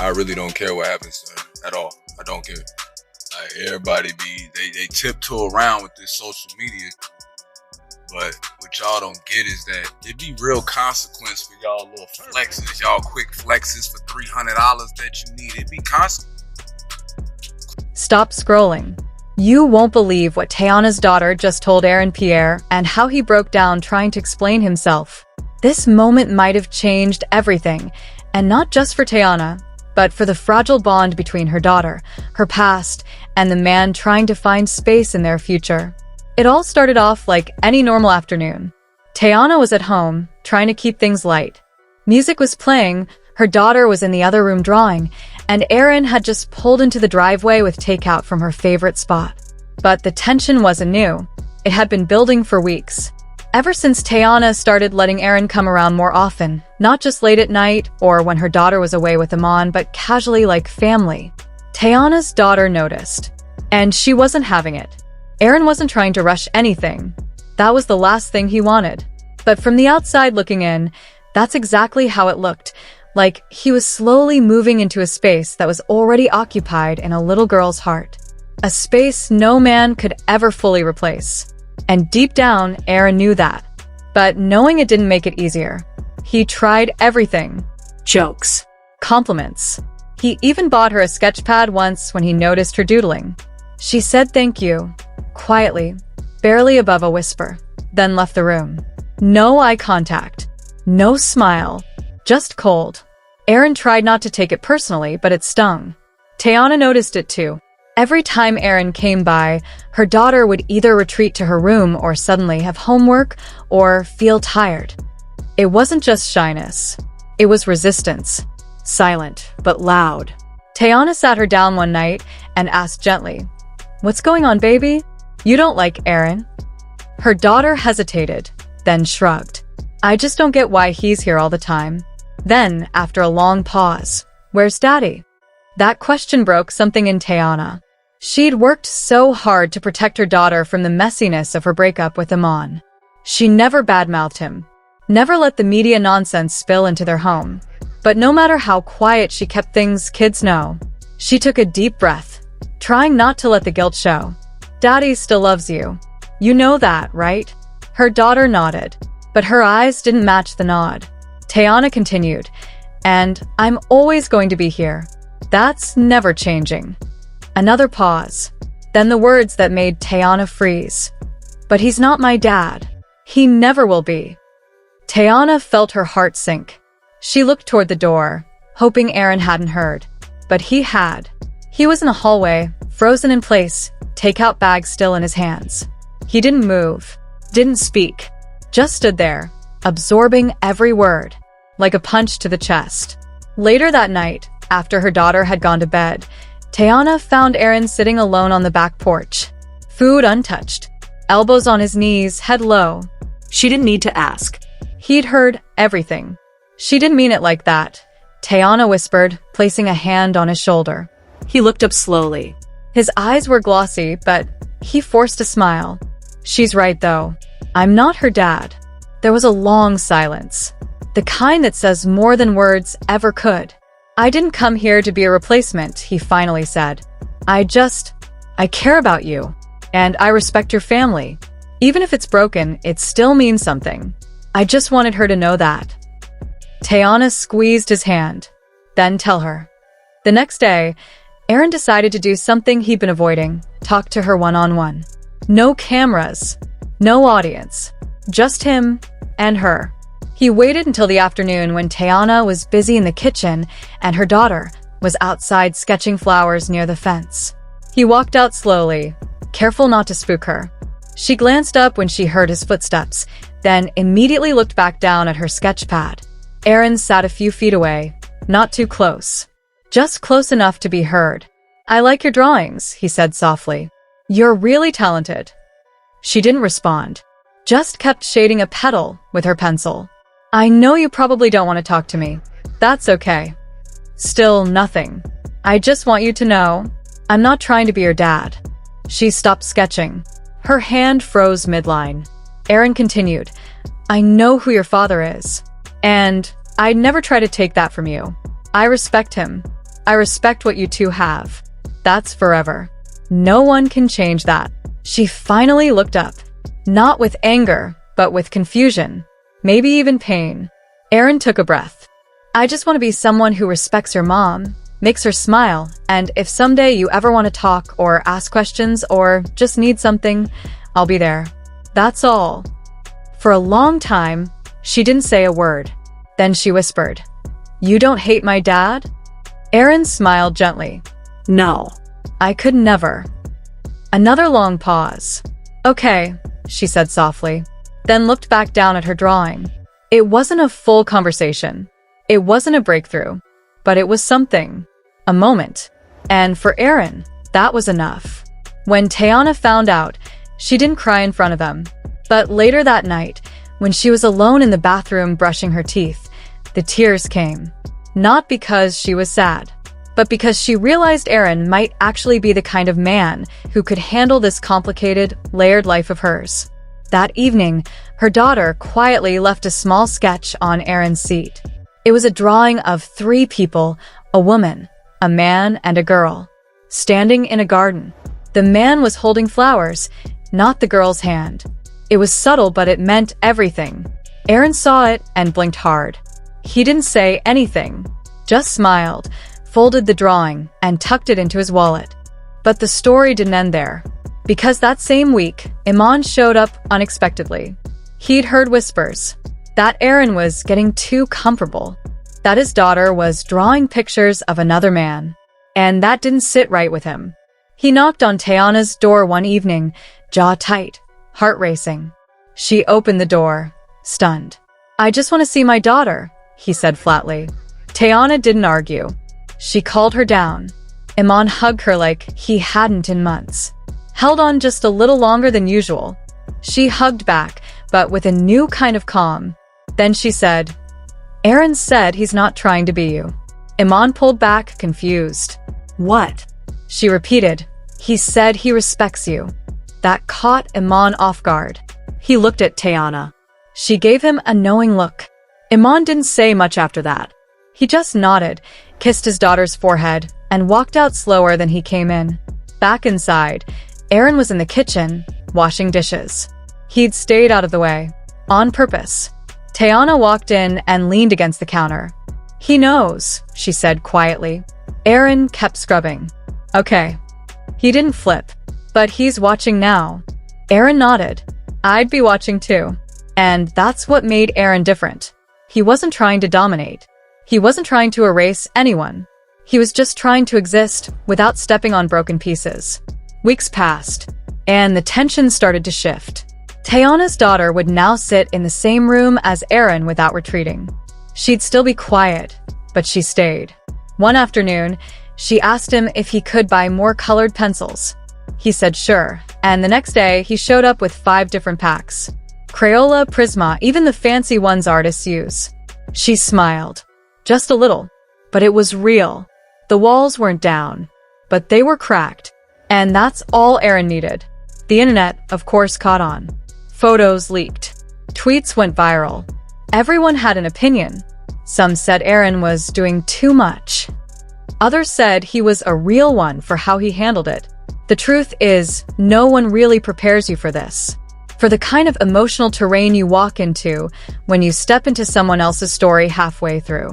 I really don't care what happens to her at all. I don't care. Like, everybody they tiptoe around with this social media, but what y'all don't get is that it be real consequence for y'all little flexes, y'all quick flexes for $300 that you need. It be consequence. Stop scrolling. You won't believe what Teyana's daughter just told Aaron Pierre and how he broke down trying to explain himself. This moment might have changed everything, and not just for Teyana, but for the fragile bond between her daughter, her past, and the man trying to find space in their future. It all started off like any normal afternoon. Teyana was at home, trying to keep things light. Music was playing, her daughter was in the other room drawing, and Aaron had just pulled into the driveway with takeout from her favorite spot. But the tension wasn't new. It had been building for weeks. Ever since Teyana started letting Aaron come around more often, not just late at night or when her daughter was away with Amon, but casually like family. Teyana's daughter noticed, and she wasn't having it. Aaron wasn't trying to rush anything. That was the last thing he wanted. But from the outside looking in, that's exactly how it looked. Like he was slowly moving into a space that was already occupied in a little girl's heart. A space no man could ever fully replace. And deep down, Aaron knew that. But knowing it didn't make it easier. He tried everything. Jokes. Compliments. He even bought her a sketch pad once when he noticed her doodling. She said thank you, quietly, barely above a whisper, then left the room. No eye contact. No smile. Just cold. Aaron tried not to take it personally, but it stung. Teyana noticed it too. Every time Aaron came by, her daughter would either retreat to her room or suddenly have homework or feel tired. It wasn't just shyness. It was resistance. Silent, but loud. Teyana sat her down one night and asked gently, "What's going on, baby? You don't like Aaron?" Her daughter hesitated, then shrugged. "I just don't get why he's here all the time." Then, after a long pause, "Where's Daddy?" That question broke something in Teyana. She'd worked so hard to protect her daughter from the messiness of her breakup with Amon. She never badmouthed him, never let the media nonsense spill into their home. But no matter how quiet she kept things kids know, she took a deep breath, trying not to let the guilt show. "Daddy still loves you. You know that, right?" Her daughter nodded, but her eyes didn't match the nod. Teyana continued, "And I'm always going to be here. That's never changing." Another pause, then the words that made Teyana freeze. "But he's not my dad. He never will be." Teyana felt her heart sink. She looked toward the door, hoping Aaron hadn't heard. But he had. He was in the hallway, frozen in place, takeout bag still in his hands. He didn't move, didn't speak, just stood there, absorbing every word, like a punch to the chest. Later that night, after her daughter had gone to bed, Teyana found Aaron sitting alone on the back porch, food untouched, elbows on his knees, head low. She didn't need to ask. He'd heard everything. "She didn't mean it like that," Teyana whispered, placing a hand on his shoulder. He looked up slowly. His eyes were glossy, but he forced a smile. "She's right, though. I'm not her dad." There was a long silence, the kind that says more than words ever could. "I didn't come here to be a replacement," he finally said. I care about you, and I respect your family. Even if it's broken, it still means something. I just wanted her to know that." Teyana squeezed his hand. "Then tell her." The next day, Aaron decided to do something he'd been avoiding, talk to her one-on-one. No cameras, no audience, just him and her. He waited until the afternoon when Teyana was busy in the kitchen and her daughter was outside sketching flowers near the fence. He walked out slowly, careful not to spook her. She glanced up when she heard his footsteps, then immediately looked back down at her sketch pad. Aaron sat a few feet away, not too close, just close enough to be heard. "I like your drawings," he said softly. "You're really talented." She didn't respond, just kept shading a petal with her pencil. "I know you probably don't want to talk to me. That's okay." Still nothing. "I just want you to know, I'm not trying to be your dad." She stopped sketching. Her hand froze midline. Aaron continued, "I know who your father is, and I'd never try to take that from you. I respect him. I respect what you two have. That's forever. No one can change that. She finally looked up. Not with anger, but with confusion. Maybe even pain. Aaron took a breath. I just want to be someone who respects your mom, makes her smile, and if someday you ever want to talk or ask questions or just need something, I'll be there. That's all. For a long time, she didn't say a word. Then she whispered, "You don't hate my dad?" Aaron smiled gently. "No. I could never." Another long pause. "Okay," she said softly, then looked back down at her drawing. It wasn't a full conversation. It wasn't a breakthrough, but it was something. A moment. And for Aaron, that was enough. When Teyana found out, she didn't cry in front of them. But later that night, when she was alone in the bathroom brushing her teeth, the tears came. Not because she was sad, but because she realized Aaron might actually be the kind of man who could handle this complicated, layered life of hers. That evening, her daughter quietly left a small sketch on Aaron's seat. It was a drawing of 3 people, a woman, a man, and a girl, standing in a garden. The man was holding flowers, not the girl's hand. It was subtle, but it meant everything. Aaron saw it and blinked hard. He didn't say anything, just smiled, folded the drawing, and tucked it into his wallet. But the story didn't end there. Because that same week, Iman showed up unexpectedly. He'd heard whispers that Aaron was getting too comfortable, that his daughter was drawing pictures of another man, and that didn't sit right with him. He knocked on Teyana's door one evening, jaw tight, heart racing. She opened the door, stunned. "I just want to see my daughter," he said flatly. Teyana didn't argue. She called her down. Iman hugged her like he hadn't in months. Held on just a little longer than usual. She hugged back, but with a new kind of calm. Then she said, "Aaron said he's not trying to be you." Iman pulled back, confused. "What?" She repeated, "He said he respects you." That caught Iman off guard. He looked at Teyana. She gave him a knowing look. Iman didn't say much after that. He just nodded, kissed his daughter's forehead, and walked out slower than he came in. Back inside, Aaron was in the kitchen, washing dishes. He'd stayed out of the way, on purpose. Teyana walked in and leaned against the counter. "He knows," she said quietly. Aaron kept scrubbing. "Okay." He didn't flip. "But he's watching now." Aaron nodded. "I'd be watching too." And that's what made Aaron different. He wasn't trying to dominate. He wasn't trying to erase anyone. He was just trying to exist without stepping on broken pieces. Weeks passed, and the tension started to shift. Teyana's daughter would now sit in the same room as Aaron without retreating. She'd still be quiet, but she stayed. One afternoon, she asked him if he could buy more colored pencils. He said sure, and the next day he showed up with 5 different packs. Crayola, Prisma, even the fancy ones artists use. She smiled. Just a little. But it was real. The walls weren't down, but they were cracked. And that's all Aaron needed. The internet, of course, caught on. Photos leaked. Tweets went viral. Everyone had an opinion. Some said Aaron was doing too much. Others said he was a real one for how he handled it. The truth is, no one really prepares you for this. For the kind of emotional terrain you walk into when you step into someone else's story halfway through.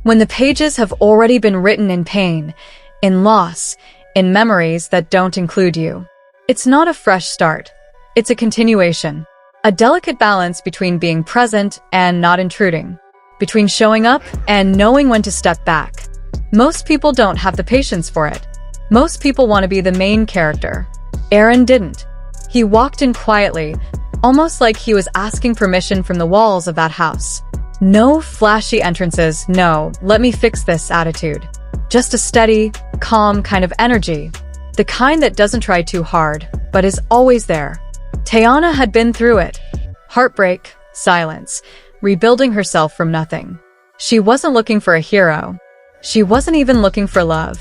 When the pages have already been written in pain, in loss, in memories that don't include you. It's not a fresh start. It's a continuation. A delicate balance between being present and not intruding. Between showing up and knowing when to step back. Most people don't have the patience for it. Most people want to be the main character. Aaron didn't. He walked in quietly, almost like he was asking permission from the walls of that house. No flashy entrances, no, let me fix this attitude. Just a steady, calm kind of energy. The kind that doesn't try too hard, but is always there. Teyana had been through it. Heartbreak, silence, rebuilding herself from nothing. She wasn't looking for a hero. She wasn't even looking for love.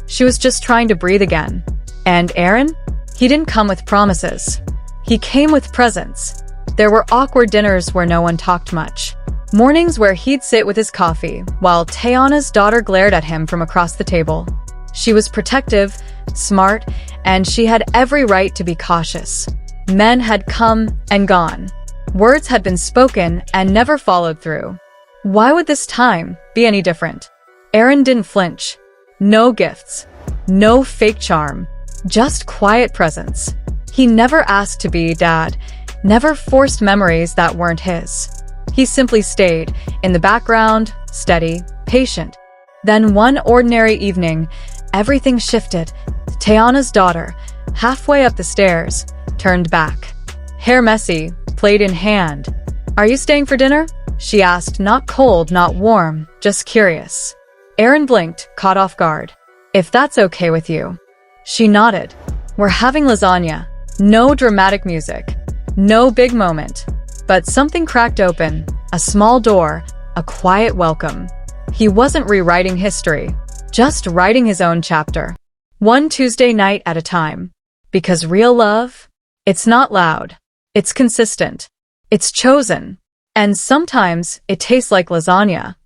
She was just trying to breathe again. And Aaron? He didn't come with promises. He came with presence. There were awkward dinners where no one talked much. Mornings where he'd sit with his coffee while Teyana's daughter glared at him from across the table. She was protective, smart, and she had every right to be cautious. Men had come and gone. Words had been spoken and never followed through. Why would this time be any different? Aaron didn't flinch. No gifts. No fake charm. Just quiet presence. He never asked to be dad, never forced memories that weren't his. He simply stayed, in the background, steady, patient. Then one ordinary evening, everything shifted. Teyana's daughter, halfway up the stairs, turned back. Hair messy, plate in hand. "Are you staying for dinner?" she asked, not cold, not warm, just curious. Aaron blinked, caught off guard. "If that's okay with you." She nodded. "We're having lasagna. No dramatic music. No big moment." But something cracked open, a small door, a quiet welcome. He wasn't rewriting history, just writing his own chapter. One Tuesday night at a time. Because real love, it's not loud. It's consistent. It's chosen. And sometimes it tastes like lasagna.